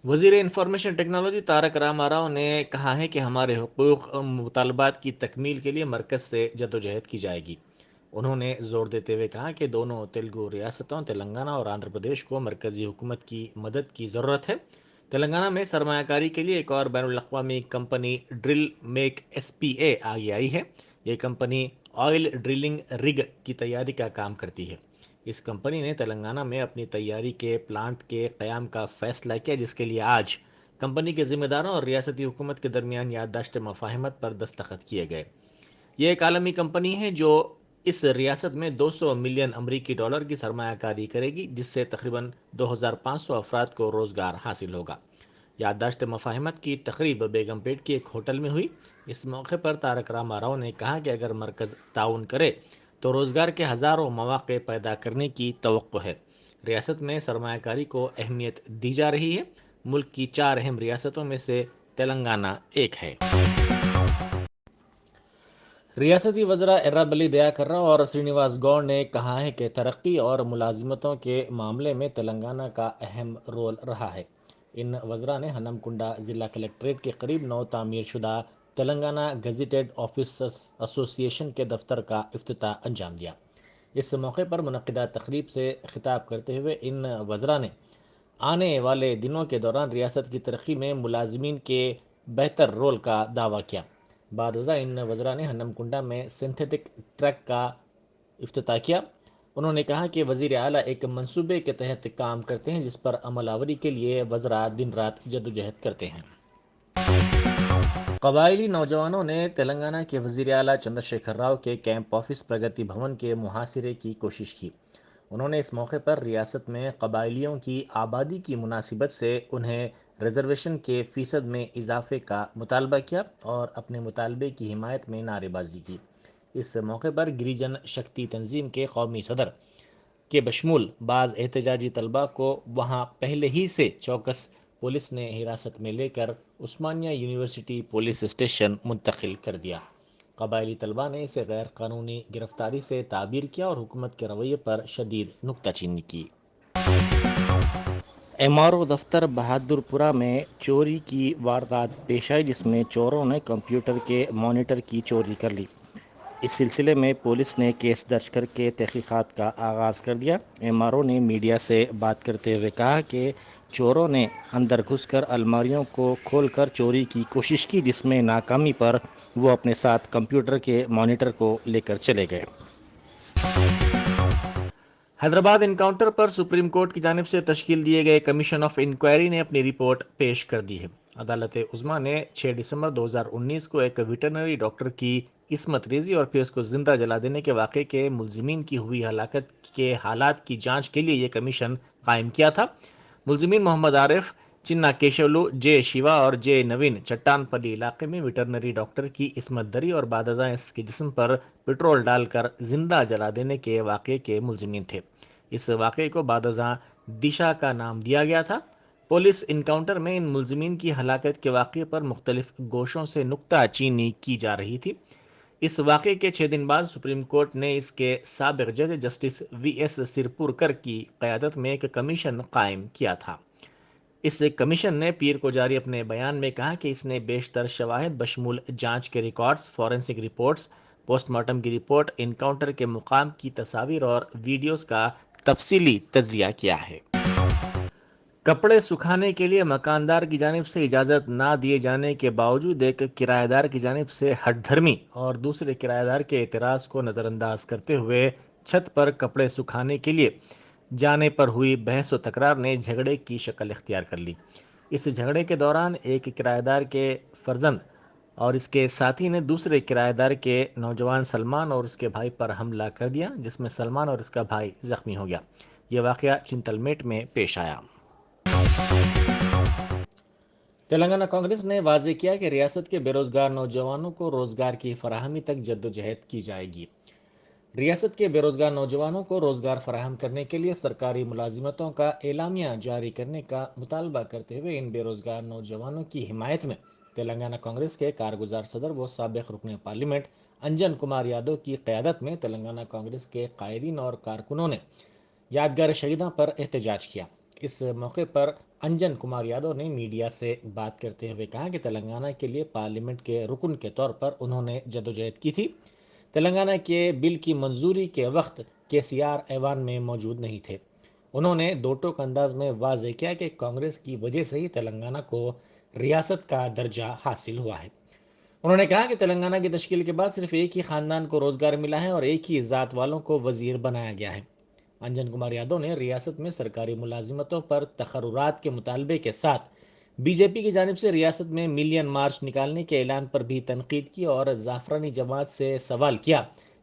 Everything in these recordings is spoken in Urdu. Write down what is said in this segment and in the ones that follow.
وزیر انفارمیشن ٹیکنالوجی تارک راما راؤ نے کہا ہے کہ ہمارے حقوق مطالبات کی تکمیل کے لیے مرکز سے جدوجہد کی جائے گی۔ انہوں نے زور دیتے ہوئے کہا کہ دونوں تیلگو ریاستوں تلنگانہ اور آندھرا پردیش کو مرکزی حکومت کی مدد کی ضرورت ہے۔ تلنگانہ میں سرمایہ کاری کے لیے ایک اور بین الاقوامی company Drillmec S P A آگے آئی ہے۔ یہ کمپنی آئل ڈرلنگ رگ کی تیاری کا کام کرتی ہے۔ اس کمپنی نے تلنگانہ میں اپنی تیاری کے پلانٹ کے قیام کا فیصلہ کیا، جس کے لیے آج کمپنی کے ذمہ داروں اور ریاستی حکومت کے درمیان یادداشت مفاہمت پر دستخط کیے گئے۔ یہ ایک عالمی کمپنی ہے جو اس ریاست میں 200 ملین امریکی ڈالر کی سرمایہ کاری کرے گی، جس سے تقریباً 2500 افراد کو روزگار حاصل ہوگا۔ یادداشت مفاہمت کی تقریب بیگم پیٹ کی ایک ہوٹل میں ہوئی۔ اس موقع پر تارک راما راؤ نے کہا کہ اگر مرکز تعاون کرے تو روزگار کے ہزاروں مواقع پیدا کرنے کی توقع ہے۔ ریاست میں سرمایہ کاری کو اہمیت دی جا رہی ہے۔ ملک کی 4 اہم ریاستوں میں سے تلنگانہ ایک ہے۔ ریاستی وزراء ایرابلی دیاکر راؤ اور سرینیواس گوڑ نے کہا ہے کہ ترقی اور ملازمتوں کے معاملے میں تلنگانہ کا اہم رول رہا ہے۔ ان وزراء نے ہنم کنڈا ضلع کلکٹریٹ کے قریب نو تعمیر شدہ تلنگانہ گزیٹڈ آفیسرز ایسوسی ایشن کے دفتر کا افتتاح انجام دیا۔ اس موقع پر منعقدہ تقریب سے خطاب کرتے ہوئے ان وزراء نے آنے والے دنوں کے دوران ریاست کی ترقی میں ملازمین کے بہتر رول کا دعویٰ کیا۔ بعد ازاں ان وزراء نے ہنم کنڈا میں سنتھیٹک ٹریک کا افتتاح کیا۔ انہوں نے کہا کہ وزیر اعلیٰ ایک منصوبے کے تحت کام کرتے ہیں جس پر عمل آوری کے لیے وزراء دن رات جدوجہد کرتے ہیں۔ قبائلی نوجوانوں نے تلنگانہ کے وزیر اعلیٰ چندر شیکھر راؤ کے کیمپ آفس پرگتی بھون کے محاصرے کی کوشش کی۔ انہوں نے اس موقع پر ریاست میں قبائلیوں کی آبادی کی مناسبت سے انہیں ریزرویشن کے فیصد میں اضافے کا مطالبہ کیا اور اپنے مطالبے کی حمایت میں نعرے بازی کی۔ اس موقع پر گریجن شکتی تنظیم کے قومی صدر کے بشمول بعض احتجاجی طلباء کو وہاں پہلے ہی سے چوکس پولیس نے حراست میں لے کر عثمانیہ یونیورسٹی پولیس اسٹیشن منتقل کر دیا۔ قبائلی طلباء نے اسے غیر قانونی گرفتاری سے تعبیر کیا اور حکومت کے رویے پر شدید نکتہ چینی کی۔ ایم آر او دفتر بہادر پورہ میں چوری کی واردات پیش آئی، جس میں چوروں نے کمپیوٹر کے مانیٹر کی چوری کر لی۔ اس سلسلے میں پولیس نے کیس درج کر کے تحقیقات کا آغاز کر دیا۔ ایم آر او نے میڈیا سے بات کرتے ہوئے کہا کہ چوروں نے اندر گھس کر الماریوں کو کھول کر چوری کی کوشش کی، جس میں ناکامی پر وہ اپنے ساتھ کمپیوٹر کے مانیٹر کو لے کر چلے گئے۔ حیدرآباد انکاؤنٹر پر سپریم کورٹ کی جانب سے تشکیل دیے گئے کمیشن آف انکوائری نے اپنی رپورٹ پیش کر دی ہے۔ عدالت عظمیٰ نے 6 دسمبر 2019 کو ایک ویٹرنری ڈاکٹر کی عصمت ریزی اور پھر اس کو زندہ جلا دینے کے واقعے کے ملزمین کی ہوئی ہلاکت کے حالات کی جانچ کے لیے یہ کمیشن قائم کیا تھا۔ ملزمین محمد عارف، چنا کیشولو، جے شیوا اور جے نوین چٹان پلی علاقے میں ویٹرنری ڈاکٹر کی عصمت دری اور بعد ازاں اس کے جسم پر پٹرول ڈال کر زندہ جلا دینے کے واقعے کے ملزمین تھے۔ اس واقعے کو بعد ازاں دشا کا نام دیا گیا تھا۔ پولیس انکاؤنٹر میں ان ملزمین کی ہلاکت کے واقعے پر مختلف گوشوں سے نکتہ چینی کی جا رہی تھی۔ اس واقعے کے 6 دن بعد سپریم کورٹ نے اس کے سابق جج جسٹس وی ایس سرپورکر کی قیادت میں ایک کمیشن قائم کیا تھا۔ اس کمیشن نے پیر کو جاری اپنے بیان میں کہا کہ اس نے بیشتر شواہد بشمول جانچ کے records, forensic reports, post mortem کی رپورٹ، انکاؤنٹر کے مقام کی تصاویر اور ویڈیوز کا تفصیلی تجزیہ کیا ہے۔ کپڑے سکھانے کے لیے مکاندار کی جانب سے اجازت نہ دیے جانے کے باوجود ایک کرایہ دار کی جانب سے ہٹ دھرمی اور دوسرے کرایہ دار کے اعتراض کو نظر انداز کرتے ہوئے چھت پر کپڑے سکھانے کے لیے جانے پر ہوئی بحث و تکرار نے جھگڑے کی شکل اختیار کر لی۔ اس جھگڑے کے دوران ایک کرایہ دار کے فرزند اور اس کے ساتھی نے دوسرے کرایہ دار کے نوجوان سلمان اور اس کے بھائی پر حملہ کر دیا، جس میں سلمان اور اس کا بھائی زخمی ہو گیا۔ یہ واقعہ چنتل میٹ میں پیش آیا۔ تلنگانہ کانگریس نے واضح کیا کہ ریاست کے بے روزگار نوجوانوں کو روزگار کی فراہمی تک جدوجہد کی جائے گی۔ ریاست کے بے روزگار نوجوانوں کو روزگار فراہم کرنے کے لیے سرکاری ملازمتوں کا اعلامیہ جاری کرنے کا مطالبہ کرتے ہوئے ان بے روزگار نوجوانوں کی حمایت میں تلنگانہ کانگریس کے کارگزار صدر و سابق رکن پارلیمنٹ انجن کمار یادو کی قیادت میں تلنگانہ کانگریس کے قائدین اور کارکنوں نے یادگار شہیدوں پر احتجاج کیا۔ اس موقع پر انجن کمار یادو نے میڈیا سے بات کرتے ہوئے کہا کہ تلنگانہ کے لیے پارلیمنٹ کے رکن کے طور پر انہوں نے جدوجہد کی تھی۔ تلنگانہ کے بل کی منظوری کے وقت KCR ایوان میں موجود نہیں تھے۔ انہوں نے دو ٹوک انداز میں واضح کیا کہ کانگریس کی وجہ سے ہی تلنگانہ کو ریاست کا درجہ حاصل ہوا ہے۔ انہوں نے کہا کہ تلنگانہ کی تشکیل کے بعد صرف ایک ہی خاندان کو روزگار ملا ہے اور ایک ہی ذات والوں کو وزیر بنایا گیا ہے۔ انجن کمار یادو نے ریاست میں سرکاری ملازمتوں پر تقررات کے مطالبے کے ساتھ BJP کی جانب سے ریاست میں ملین مارچ نکالنے کے اعلان پر بھی تنقید کی اور زعفرانی جماعت سے سوال کیا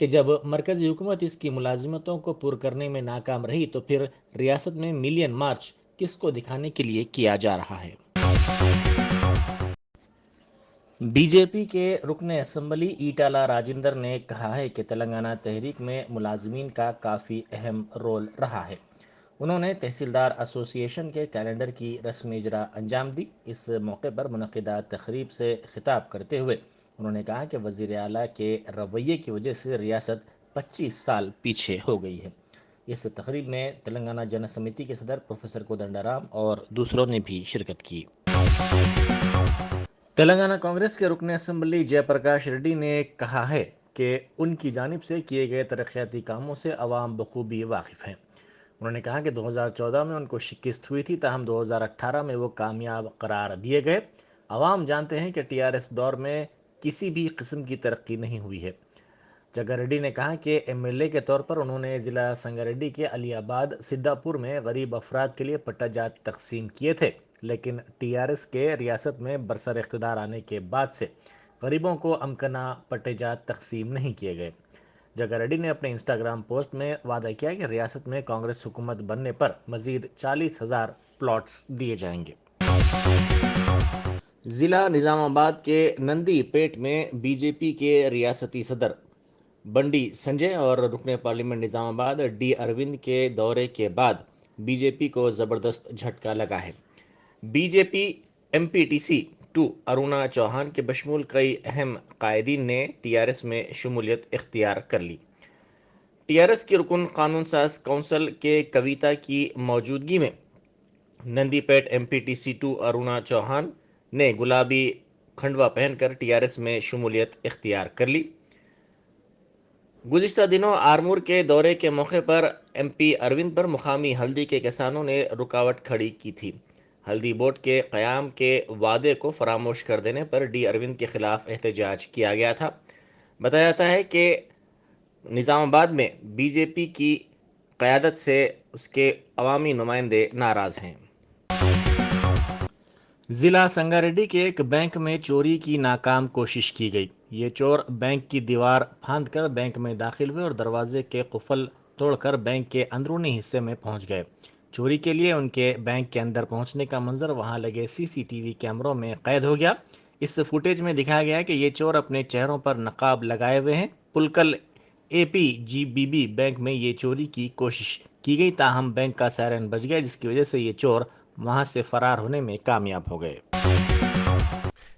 کہ جب مرکزی حکومت اس کی ملازمتوں کو پور کرنے میں ناکام رہی تو پھر ریاست میں ملین مارچ کس کو دکھانے کے لیے کیا جا رہا ہے۔ BJP کے رکن اسمبلی ایٹالہ راجندر نے کہا ہے کہ تلنگانہ تحریک میں ملازمین کا کافی اہم رول رہا ہے۔ انہوں نے تحصیلدار ایسوسی ایشن کے کیلنڈر کی رسم اجرا انجام دی۔ اس موقع پر منعقدہ تقریب سے خطاب کرتے ہوئے انہوں نے کہا کہ وزیر اعلیٰ کے رویے کی وجہ سے ریاست 25 سال پیچھے ہو گئی ہے۔ اس تقریب میں تلنگانہ جن سمیتی کے صدر پروفیسر کودنڈا رام اور دوسروں نے بھی شرکت کی۔ تلنگانہ کانگریس کے رکن اسمبلی جے پرکاش ریڈی نے کہا ہے کہ ان کی جانب سے کیے گئے ترقیاتی کاموں سے عوام بخوبی واقف ہیں۔ انہوں نے کہا کہ 2014 میں ان کو شکست ہوئی تھی، تاہم 2018 میں وہ کامیاب قرار دیے گئے۔ عوام جانتے ہیں کہ TRS دور میں کسی بھی قسم کی ترقی نہیں ہوئی ہے۔ جگا ریڈی نے کہا کہ MLA کے طور پر انہوں نے ضلع سنگاریڈی کے علی آباد سدھا پور میں غریب افراد کے لیے پٹا جات تقسیم کیے تھے، لیکن TRS کے ریاست میں برسر اقتدار آنے کے بعد سے غریبوں کو امکنہ پٹے جات تقسیم نہیں کیے گئے۔ جگا ریڈی نے اپنے انسٹاگرام پوسٹ میں وعدہ کیا کہ ریاست میں کانگریس حکومت بننے پر مزید 40,000 پلاٹس دیے جائیں گے۔ ضلع نظام آباد کے نندی پیٹ میں BJP کے ریاستی صدر بنڈی سنجے اور رکن پارلیمنٹ نظام آباد D اروند کے دورے کے بعد BJP کو زبردست جھٹکا لگا ہے۔ BJP MPTC 2 ارونا چوہان کے بشمول کئی اہم قائدین نے TRS میں شمولیت اختیار کر لی۔ TRS کی رکن قانون ساز کونسل کے کویتا کی موجودگی میں نندی پیٹ MPTC 2 ارونا چوہان نے گلابی کھنڈوا پہن کر TRS میں شمولیت اختیار کر لی۔ گزشتہ دنوں آرمور کے دورے کے موقع پر MP اروند پر مقامی ہلدی کے کسانوں نے رکاوٹ کھڑی کی تھی۔ ہلدی بورڈ کے قیام کے وعدے کو فراموش کر دینے پر D اروند کے خلاف احتجاج کیا گیا تھا۔ بتایا جاتا ہے کہ نظام آباد میں BJP کی قیادت سے اس کے عوامی نمائندے ناراض ہیں۔ ضلع سنگاریڈی کے ایک بینک میں چوری کی ناکام کوشش کی گئی۔ یہ چور بینک کی دیوار پھاند کر بینک میں داخل ہوئے اور دروازے کے قفل توڑ کر بینک کے اندرونی حصے میں پہنچ گئے۔ چوری کے لیے ان کے بینک کے اندر پہنچنے کا منظر وہاں لگے CCTV کیمروں میں قید ہو گیا۔ اس فوٹیج میں دکھایا گیا کہ یہ چور اپنے چہروں پر نقاب لگائے ہوئے ہیں۔ پلکل APGBB بینک میں یہ چوری کی کوشش کی گئی، تاہم بینک کا سائرن بج گیا، جس کی وجہ سے یہ چور وہاں سے فرار ہونے میں کامیاب ہو گئے۔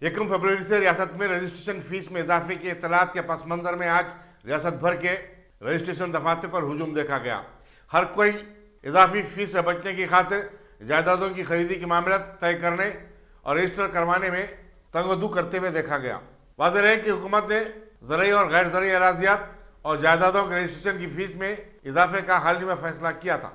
1 فروری سے ریاست میں رجسٹریشن فیس میں اضافے کی اطلاعات کے پس منظر میں آج ریاست بھر کے رجسٹریشن دفاتر پر ہجوم دیکھا گیا۔ ہر کوئی اضافی فیس سے بچنے کی خاطر جائیدادوں کی خریدی کے معاملات طے کرنے اور رجسٹر کروانے میں تنگ و دو کرتے ہوئے دیکھا گیا۔ واضح ہے کہ حکومت نے زرعی اور غیر زرعی اراضیات اور جائیدادوں کے رجسٹریشن کی فیس میں اضافے کا حال ہی میں فیصلہ کیا تھا۔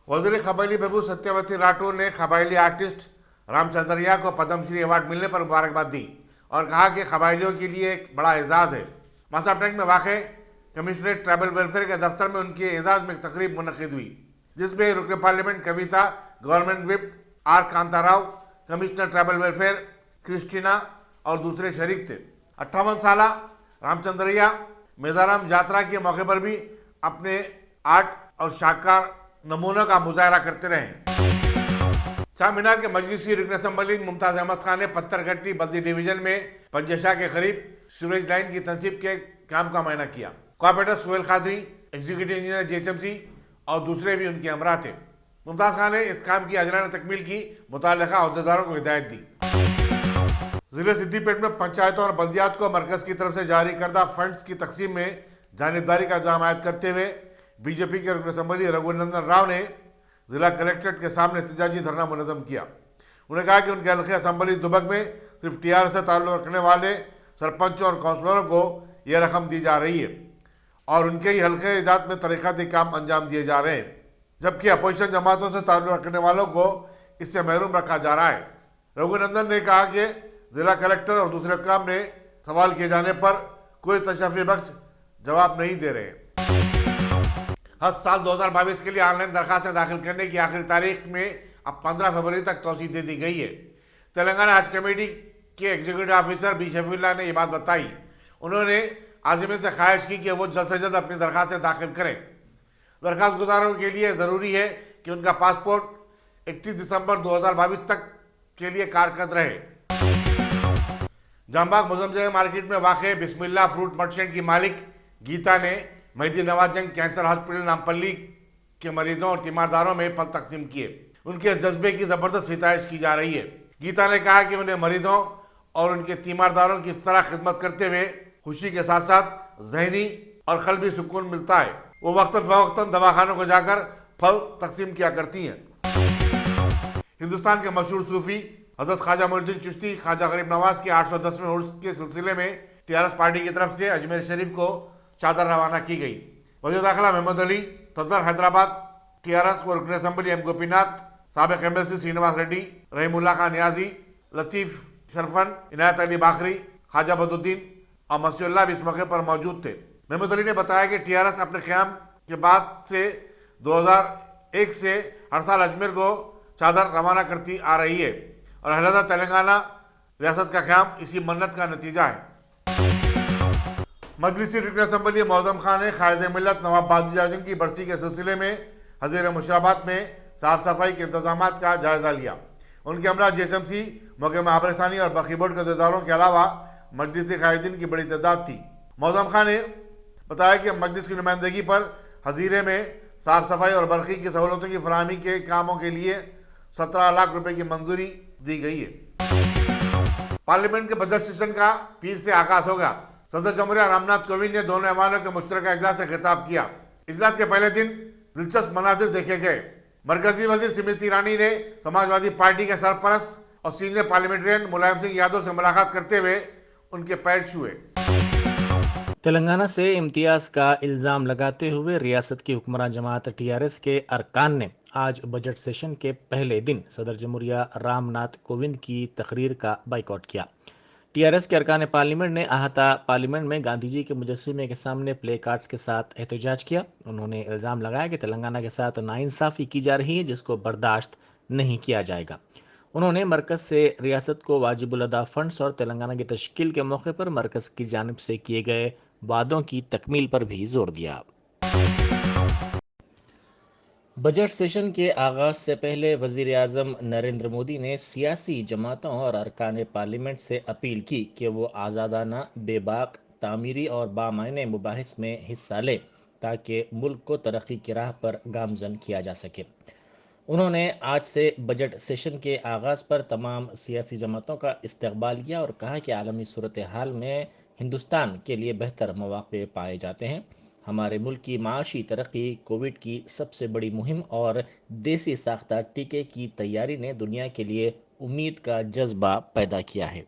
وزیر قبائلی بہبود ستیہ راٹھور نے قبائلی آرٹسٹ رام چندریا کو پدم شری ایوارڈ ملنے پر مبارکباد دی اور کہا کہ قبائلیوں کے لیے ایک بڑا اعزاز ہے۔ ماساپٹنگ میں واقع کمشنریٹ ٹرائبل ویلفیئر کے دفتر میں ان کے اعزاز میں ایک تقریب منعقد ہوئی، جس میں رکن parliament Kavitha, government whip R Kantha Rao, commissioner tribal welfare Christina اور دوسرے شریک تھے۔ 58 سالہ رام چندریا میزورم جاترا کے موقع پر بھی اپنے آرٹ اور شاہکار نمونوں کا مظاہرہ کرتے رہے۔ چار مینار کے مجلسی رکن اسمبلی ممتاز احمد خان نے پتھر گھٹی بلدی ڈویژن میں پنجشاہ کے قریب سیوریج لائن کی تنصیب کے کام کا معائنہ کیا۔ Corporator Sohail Qadri, executive engineer JSMC اور دوسرے بھی ان کے ہمراہ تھے۔ ممتاز خان نے اس کام کی عاجلانہ تکمیل کی متعلقہ عہدیداروں کو ہدایت دی۔ ضلع سدھی پیٹ میں پنچایتوں اور بلدیات کو مرکز کی طرف سے جاری کردہ فنڈز کی تقسیم میں جانبداری کا الزام عائد کرتے ہوئے BJP کے رکن اسمبلی رگھو نندن راؤ نے ضلع کلیکٹریٹ کے سامنے احتجاجی دھرنا منظم کیا. انہوں نے کہا کہ ان کے حلقے اسمبلی دبک میں صرف TRS سے تعلق رکھنے والے سرپنچوں اور کونسلروں کو یہ رقم دی جا رہی ہے اور ان کے ہی حلقے ایجاد میں طریقاتی کام انجام دیے جا رہے ہیں، جبکہ اپوزیشن جماعتوں سے تعلق رکھنے والوں کو اس سے محروم رکھا جا رہا ہے. رگھونندن نے کہا کہ ضلع کلیکٹر اور دوسرے حکام نے سوال کیے جانے پر کوئی تشفی بخش جواب نہیں دے رہے. حج سال 2022 کے لیے آن لائن درخواستیں داخل کرنے کی آخری تاریخ میں اب 15 فروری تک توسیع دے دی گئی ہے. تلنگانہ حج کمیٹی کے ایگزیکٹو آفیسر بی شفیع اللہ نے یہ بات بتائی. انہوں نے عازمین سے خواہش کی کہ وہ جلد سے جلد اپنی درخواستیں داخل کریں. درخواست گزاروں کے لیے ضروری ہے کہ ان کا پاسپورٹ 31 دسمبر 2022 تک کے لیے کارکرد رہے. جام باغ مزمجہ مارکیٹ میں واقع بسم اللہ فروٹ مرچنٹ کی مالک گیتا نے مہدی نواز جنگ کینسر ہاسپٹل نامپلی کے مریضوں اور تیمارداروں میں پھل تقسیم کیے. ان کے جذبے کی زبردست ستائش کی جا رہی ہے. گیتا نے کہا کہ انہیں مریضوں اور ان کے تیمارداروں کی اس طرح خدمت کرتے ہوئے خوشی کے ساتھ ساتھ ذہنی اور قلبی سکون ملتا ہے. وہ وقتاً فوقتاً دواخانوں کو جا کر پھل تقسیم کیا کرتی ہیں. ہندوستان کے مشہور صوفی حضرت خواجہ معین الدین چشتی خواجہ غریب نواز کے 810ویں عرس کے سلسلے میں TRS پارٹی کی طرف سے اجمیر شریف کو چادر روانہ کی گئی. وزیر داخلہ محمد علی، صدر حیدرآباد TRS کو رکن اسمبلی ایم گوپی ناتھ، سابق MLC سرینواس ریڈی، رحیم اللہ خان نیازی، لطیف شرفن، عنایت علی باکری، خواجہ بدالدین اور مسیح اللہ بھی اس موقع پر موجود تھے. محمد علی نے بتایا کہ TRS اپنے قیام کے بعد سے 2001 سے ہر سال اجمیر کو چادر روانہ کرتی آ رہی ہے اور علیحدہ تلنگانہ ریاست کا قیام اسی منت کا نتیجہ ہے. مجلسی رکن اسمبلی معظم خان نے قائد ملت نواب بہادر اعظم کی برسی کے سلسلے میں حضیر مشراباد میں صاف صفائی کے انتظامات کا جائزہ لیا. ان کے ہمراہ GSMC محکمہ آبرستانی اور بقی بورڈ کے عہدیداروں کے علاوہ مجلسی قائدین کی بڑی تعداد تھی. معظم خان نے بتایا کہ مجلس کی نمائندگی پر حضیرے میں صاف صفائی اور برقی کی سہولتوں کی فراہمی کے کاموں کے لیے 17 لاکھ روپے کی منظوری دی گئی ہے. پارلیمنٹ کے بجٹ سیشن کا پیر سے آغاز ہوگا. صدر جمہوریہ رام ناتھ کووند نے دونوں ایوانوں کے مشترکہ اجلاس سے خطاب کیا. اجلاس کے پہلے دن دلچسپ مناظر دیکھے گئے. مرکزی وزیر سمرتی ایرانی نے سماجوادی پارٹی کے سرپرست اور سینئر پارلیمنٹرین ملائم سنگھ یادو سے ملاقات کرتے ہوئے ان کے پیر چھوئے. تلنگانہ سے امتیاز کا الزام لگاتے ہوئے ریاست کی حکمراں جماعت TRS کے ارکان نے آج بجٹ سیشن کے پہلے دن صدر جمہوریہ رام ناتھ کووند کی تقریر کا بائیکاٹ کیا. TRS کے ارکان پارلیمنٹ نے احاطہ پارلیمنٹ میں گاندھی جی کے مجسمے کے سامنے پلے کارڈز کے ساتھ احتجاج کیا. انہوں نے الزام لگایا کہ تلنگانہ کے ساتھ ناانصافی کی جا رہی ہے جس کو برداشت نہیں کیا جائے گا. انہوں نے مرکز سے ریاست کو واجب الادا فنڈز اور تلنگانہ کی تشکیل کے موقع پر مرکز کی جانب سے کیے گئے وعدوں کی تکمیل پر بھی زور دیا. بجٹ سیشن کے آغاز سے پہلے وزیر اعظم نریندر مودی نے سیاسی جماعتوں اور ارکان پارلیمنٹ سے اپیل کی کہ وہ آزادانہ، بے باک، تعمیری اور بامعنی مباحث میں حصہ لیں تاکہ ملک کو ترقی کی راہ پر گامزن کیا جا سکے. انہوں نے آج سے بجٹ سیشن کے آغاز پر تمام سیاسی جماعتوں کا استقبال کیا اور کہا کہ عالمی صورتحال میں ہندوستان کے لیے بہتر مواقع پائے جاتے ہیں. ہمارے ملک کی معاشی ترقی، کووڈ کی سب سے بڑی مہم اور دیسی ساختہ ٹیکے کی تیاری نے دنیا کے لیے امید کا جذبہ پیدا کیا ہے.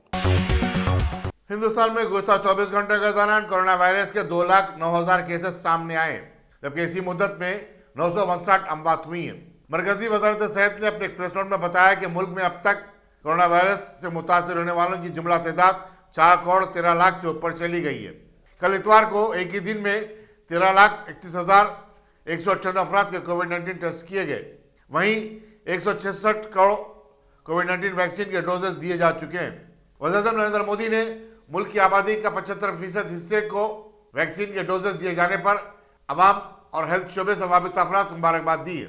ہندوستان میں گزشتہ 24 گھنٹے کے دوران کورونا وائرس کے 2,09,000 کیسز سامنے آئے، جبکہ اسی مدت میں 959 اموات ہوئی ہیں. مرکزی وزارت صحت نے اپنے ایک پریس نوٹ میں بتایا کہ ملک میں اب تک کورونا وائرس سے متاثر ہونے والوں کی جملہ تعداد 4,13,00,000 سے اوپر چلی گئی ہے. کل اتوار کو ایک ہی دن میں 13,31,198 افراد کے کووڈ-19 ٹیسٹ کیے گئے. وہیں 166 کروڑ کووڈ-19 ویکسین کے ڈوزز دیے جا چکے ہیں. وزیر اعظم نریندر مودی نے ملک کی آبادی کا 75% حصے کو ویکسین کے ڈوزز دیے جانے پر عوام اور ہیلتھ شعبے سے وابستہ افراد کو مبارکباد دی ہے.